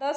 10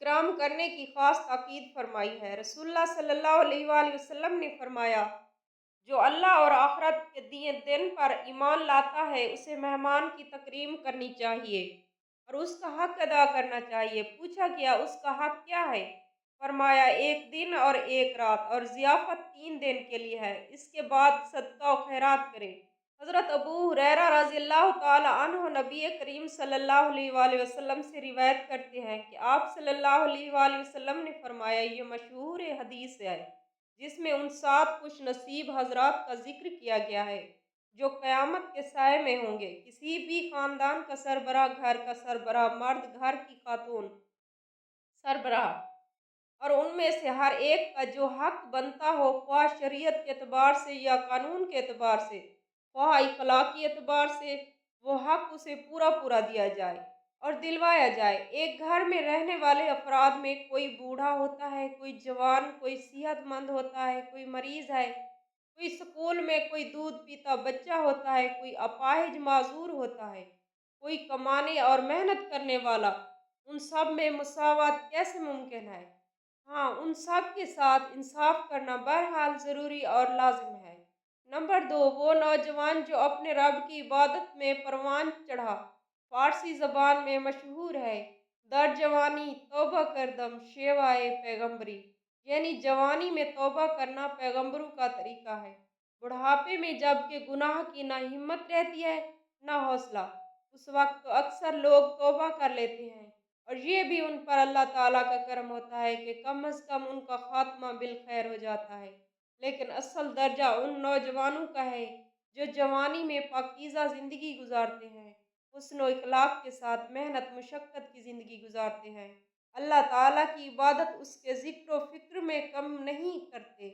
اکرام کرنے کی خاص تاکید فرمائی ہے۔ رسول اللہ صلی اللہ علیہ وآلہ وسلم نے فرمایا، جو اللہ اور آخرت کے دن پر ایمان لاتا ہے اسے مہمان کی تکریم کرنی چاہیے اور اس کا حق ادا کرنا چاہیے۔ پوچھا گیا اس کا حق کیا ہے؟ فرمایا 1 دن اور 1 رات اور ضیافت 3 دن کے لیے ہے، اس کے بعد صدقہ و خیرات کرے۔ حضرت ابو ہریرہ رضی اللہ تعالی عنہ نبی کریم صلی اللہ علیہ وآلہ وسلم سے روایت کرتے ہیں کہ آپ صلی اللہ علیہ وآلہ وسلم نے فرمایا، یہ مشہور حدیث ہے جس میں ان 7 خوش نصیب حضرات کا ذکر کیا گیا ہے جو قیامت کے سائے میں ہوں گے۔ کسی بھی خاندان کا سربراہ، گھر کا سربراہ مرد، گھر کی خاتون سربراہ، اور ان میں سے ہر ایک کا جو حق بنتا ہو، خواہ شریعت کے اعتبار سے یا قانون کے اعتبار سے، خواہ اخلاقی اعتبار سے، وہ حق اسے پورا پورا دیا جائے اور دلوایا جائے۔ ایک گھر میں رہنے والے افراد میں کوئی بوڑھا ہوتا ہے، کوئی جوان، کوئی صحت مند ہوتا ہے، کوئی مریض ہے، کوئی سکول میں کوئی دودھ پیتا بچہ ہوتا ہے، کوئی اپاہج معذور ہوتا ہے، کوئی کمانے اور محنت کرنے والا۔ ان سب میں مساوات کیسے ممکن ہے؟ ہاں، ان سب کے ساتھ انصاف کرنا بہرحال ضروری اور لازم ہے۔ نمبر 2، وہ نوجوان جو اپنے رب کی عبادت میں پروان چڑھا۔ فارسی زبان میں مشہور ہے، در جوانی توبہ کردم شیوائے پیغمبری، یعنی جوانی میں توبہ کرنا پیغمبروں کا طریقہ ہے۔ بڑھاپے میں جب کہ گناہ کی نہ ہمت رہتی ہے نہ حوصلہ، اس وقت تو اکثر لوگ توبہ کر لیتے ہیں اور یہ بھی ان پر اللہ تعالیٰ کا کرم ہوتا ہے کہ کم از کم ان کا خاتمہ بالخیر ہو جاتا ہے۔ لیکن اصل درجہ ان نوجوانوں کا ہے جو جوانی میں پاکیزہ زندگی گزارتے ہیں، حسن و اخلاق کے ساتھ محنت مشقت کی زندگی گزارتے ہیں، اللہ تعالیٰ کی عبادت اس کے ذکر و فکر میں کم نہیں کرتے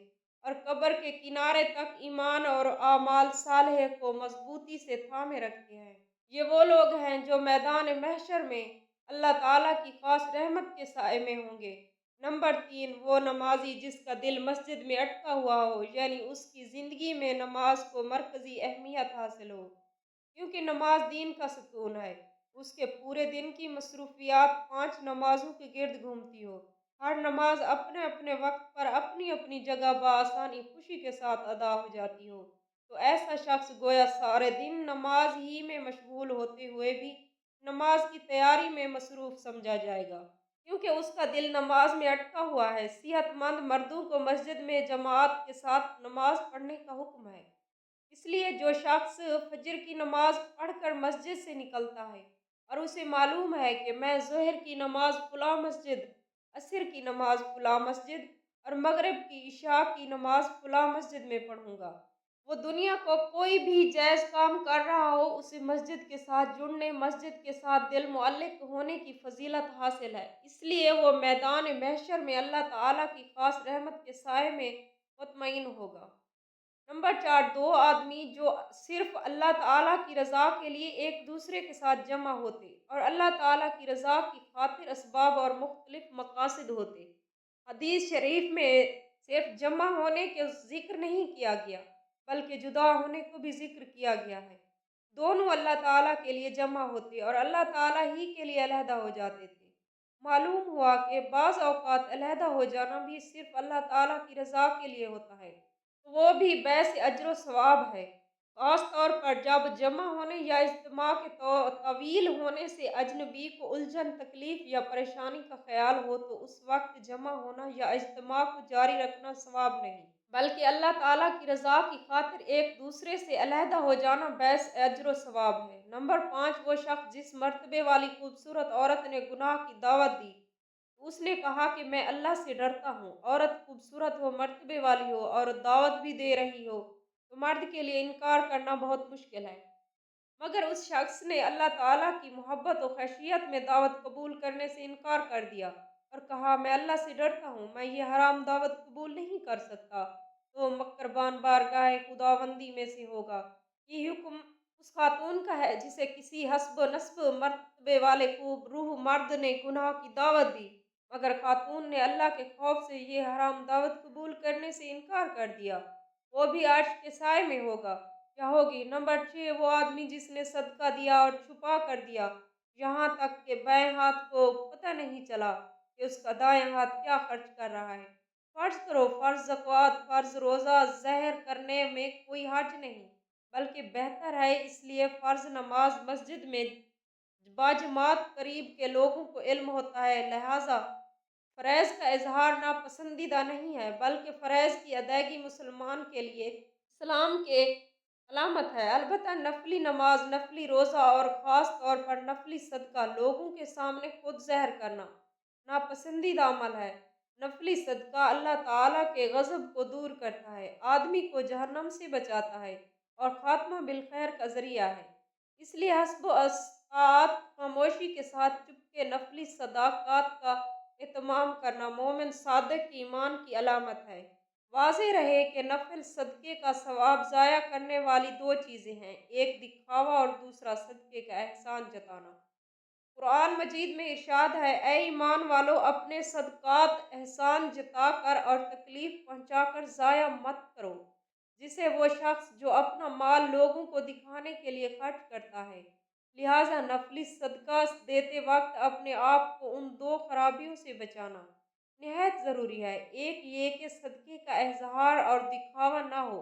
اور قبر کے کنارے تک ایمان اور اعمال صالحہ کو مضبوطی سے تھامے رکھتے ہیں۔ یہ وہ لوگ ہیں جو میدان محشر میں اللہ تعالیٰ کی خاص رحمت کے سائے میں ہوں گے۔ نمبر 3، وہ نمازی جس کا دل مسجد میں اٹکا ہوا ہو، یعنی اس کی زندگی میں نماز کو مرکزی اہمیت حاصل ہو، کیونکہ نماز دین کا ستون ہے۔ اس کے پورے دن کی مصروفیات 5 نمازوں کے گرد گھومتی ہو، ہر نماز اپنے اپنے وقت پر اپنی اپنی جگہ بآسانی خوشی کے ساتھ ادا ہو جاتی ہو، تو ایسا شخص گویا سارے دن نماز ہی میں مشغول ہوتے ہوئے بھی نماز کی تیاری میں مصروف سمجھا جائے گا، کیونکہ اس کا دل نماز میں اٹکا ہوا ہے۔ صحت مند مردوں کو مسجد میں جماعت کے ساتھ نماز پڑھنے کا حکم ہے، اس لیے جو شخص فجر کی نماز پڑھ کر مسجد سے نکلتا ہے اور اسے معلوم ہے کہ میں ظہر کی نماز فلاں مسجد، عصر کی نماز فلاں مسجد اور مغرب کی عشاء کی نماز فلاں مسجد میں پڑھوں گا، وہ دنیا کو کوئی بھی جائز کام کر رہا ہو، اسے مسجد کے ساتھ جڑنے، مسجد کے ساتھ دل معلق ہونے کی فضیلت حاصل ہے، اس لیے وہ میدان محشر میں اللہ تعالیٰ کی خاص رحمت کے سائے میں مطمئن ہوگا۔ نمبر 4، 2 آدمی جو صرف اللہ تعالیٰ کی رضا کے لیے ایک دوسرے کے ساتھ جمع ہوتے اور اللہ تعالیٰ کی رضا کی خاطر اسباب اور مختلف مقاصد ہوتے۔ حدیث شریف میں صرف جمع ہونے کے ذکر نہیں کیا گیا بلکہ جدا ہونے کو بھی ذکر کیا گیا ہے۔ دونوں اللہ تعالیٰ کے لیے جمع ہوتے اور اللہ تعالیٰ ہی کے لیے علیحدہ ہو جاتے تھے۔ معلوم ہوا کہ بعض اوقات علیحدہ ہو جانا بھی صرف اللہ تعالیٰ کی رضا کے لیے ہوتا ہے، تو وہ بھی باعث اجر و ثواب ہے، خاص طور پر جب جمع ہونے یا اجتماع کے طویل ہونے سے اجنبی کو الجھن، تکلیف یا پریشانی کا خیال ہو تو اس وقت جمع ہونا یا اجتماع کو جاری رکھنا ثواب نہیں بلکہ اللہ تعالیٰ کی رضا کی خاطر ایک دوسرے سے علیحدہ ہو جانا باعث اجر و ثواب ہے۔ نمبر 5، وہ شخص جس مرتبے والی خوبصورت عورت نے گناہ کی دعوت دی، اس نے کہا کہ میں اللہ سے ڈرتا ہوں۔ عورت خوبصورت ہو، مرتبے والی ہو اور دعوت بھی دے رہی ہو تو مرد کے لیے انکار کرنا بہت مشکل ہے، مگر اس شخص نے اللہ تعالیٰ کی محبت و خشیت میں دعوت قبول کرنے سے انکار کر دیا اور کہا میں اللہ سے ڈرتا ہوں، میں یہ حرام دعوت قبول نہیں کر سکتا، تو مقربان بارگاہ خداوندی میں سے ہوگا۔ یہ حکم اس خاتون کا ہے جسے کسی حسب و نسب مرتبے والے خوب روح مرد نے گناہ کی دعوت دی، مگر خاتون نے اللہ کے خوف سے یہ حرام دعوت قبول کرنے سے انکار کر دیا، وہ بھی عرش کے سائے میں ہوگا یا ہوگی۔ نمبر 6، وہ آدمی جس نے صدقہ دیا اور چھپا کر دیا یہاں تک کہ بائیں ہاتھ کو پتہ نہیں چلا کہ اس کا دایاں ہاتھ کیا خرچ کر رہا ہے۔ فرض کرو، فرض زکوٰۃ، فرض روزہ ظاہر کرنے میں کوئی حرج نہیں، بلکہ بہتر ہے، اس لیے فرض نماز مسجد میں باجماعت قریب کے لوگوں کو علم ہوتا ہے، لہٰذا فرائض کا اظہار ناپسندیدہ نہیں ہے، بلکہ فرائض کی ادائیگی مسلمان کے لیے اسلام کے علامت ہے۔ البتہ نفلی نماز، نفلی روزہ اور خاص طور پر نفلی صدقہ لوگوں کے سامنے خود ظاہر کرنا ناپسندیدہ عمل ہے۔ نفلی صدقہ اللہ تعالیٰ کے غضب کو دور کرتا ہے، آدمی کو جہنم سے بچاتا ہے اور خاتمہ بالخیر کا ذریعہ ہے۔ اس لیے حسب و استطاعت خاموشی کے ساتھ چپکے نفلی صدقات کا اہتمام کرنا مومن صادق کی ایمان کی علامت ہے۔ واضح رہے کہ نفل صدقے کا ثواب ضائع کرنے والی دو چیزیں ہیں، ایک دکھاوا اور دوسرا صدقے کا احسان جتانا۔ قرآن مجید میں ارشاد ہے، اے ایمان والو، اپنے صدقات احسان جتا کر اور تکلیف پہنچا کر ضائع مت کرو، جسے وہ شخص جو اپنا مال لوگوں کو دکھانے کے لیے خرچ کرتا ہے۔ لہٰذا نفلی صدقہ دیتے وقت اپنے آپ کو ان دو خرابیوں سے بچانا نہایت ضروری ہے، ایک یہ کہ صدقے کا اظہار اور دکھاوا نہ ہو،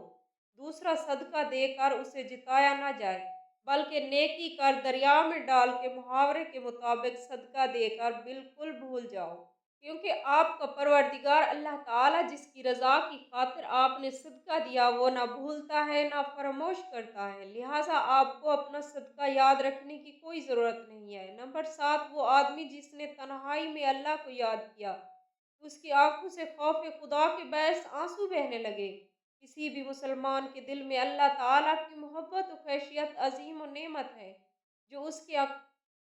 دوسرا صدقہ دے کر اسے جتایا نہ جائے، بلکہ نیکی کر دریا میں ڈال کے محاورے کے مطابق صدقہ دے کر بالکل بھول جاؤ، کیونکہ آپ کا پروردگار اللہ تعالیٰ جس کی رضا کی خاطر آپ نے صدقہ دیا وہ نہ بھولتا ہے نہ فراموش کرتا ہے، لہٰذا آپ کو اپنا صدقہ یاد رکھنے کی کوئی ضرورت نہیں ہے۔ نمبر 7، وہ آدمی جس نے تنہائی میں اللہ کو یاد کیا، اس کی آنکھوں سے خوف خدا کے باعث آنسو بہنے لگے۔ کسی بھی مسلمان کے دل میں اللہ تعالیٰ کی محبت و خشیت عظیم و نعمت ہے، جو اس کے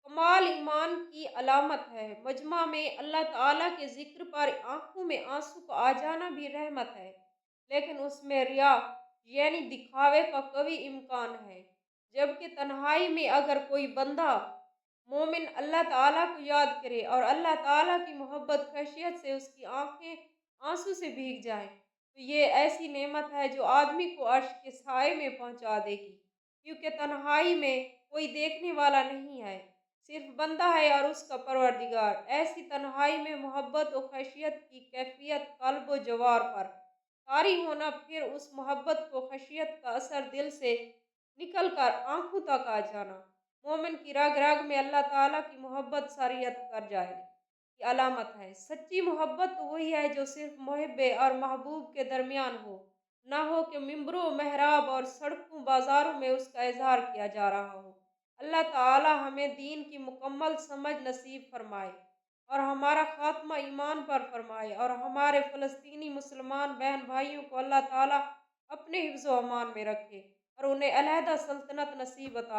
کمال ایمان کی علامت ہے۔ مجمع میں اللہ تعالیٰ کے ذکر پر آنکھوں میں آنسو کا آ جانا بھی رحمت ہے، لیکن اس میں ریا یعنی دکھاوے کا قوی امکان ہے، جبکہ تنہائی میں اگر کوئی بندہ مومن اللہ تعالیٰ کو یاد کرے اور اللہ تعالیٰ کی محبت خشیت سے اس کی آنکھیں آنسو سے بھیگ جائیں، تو یہ ایسی نعمت ہے جو آدمی کو عرش کے سائے میں پہنچا دے گی، کیونکہ تنہائی میں کوئی دیکھنے والا نہیں ہے، صرف بندہ ہے اور اس کا پروردگار۔ ایسی تنہائی میں محبت و خشیت کی کیفیت قلب و جوار پر طاری ہونا، پھر اس محبت و خشیت کا اثر دل سے نکل کر آنکھوں تک آ جانا، مومن کی رگ رگ میں اللہ تعالیٰ کی محبت سریت کر جائے کی علامت ہے۔ سچی محبت تو وہی ہے جو صرف محب اور محبوب کے درمیان ہو، نہ ہو کہ ممبروں، محراب اور سڑکوں بازاروں میں اس کا اظہار کیا جا رہا ہو۔ اللہ تعالیٰ ہمیں دین کی مکمل سمجھ نصیب فرمائے اور ہمارا خاتمہ ایمان پر فرمائے، اور ہمارے فلسطینی مسلمان بہن بھائیوں کو اللہ تعالیٰ اپنے حفظ و امان میں رکھے اور انہیں علیحدہ سلطنت نصیب عطا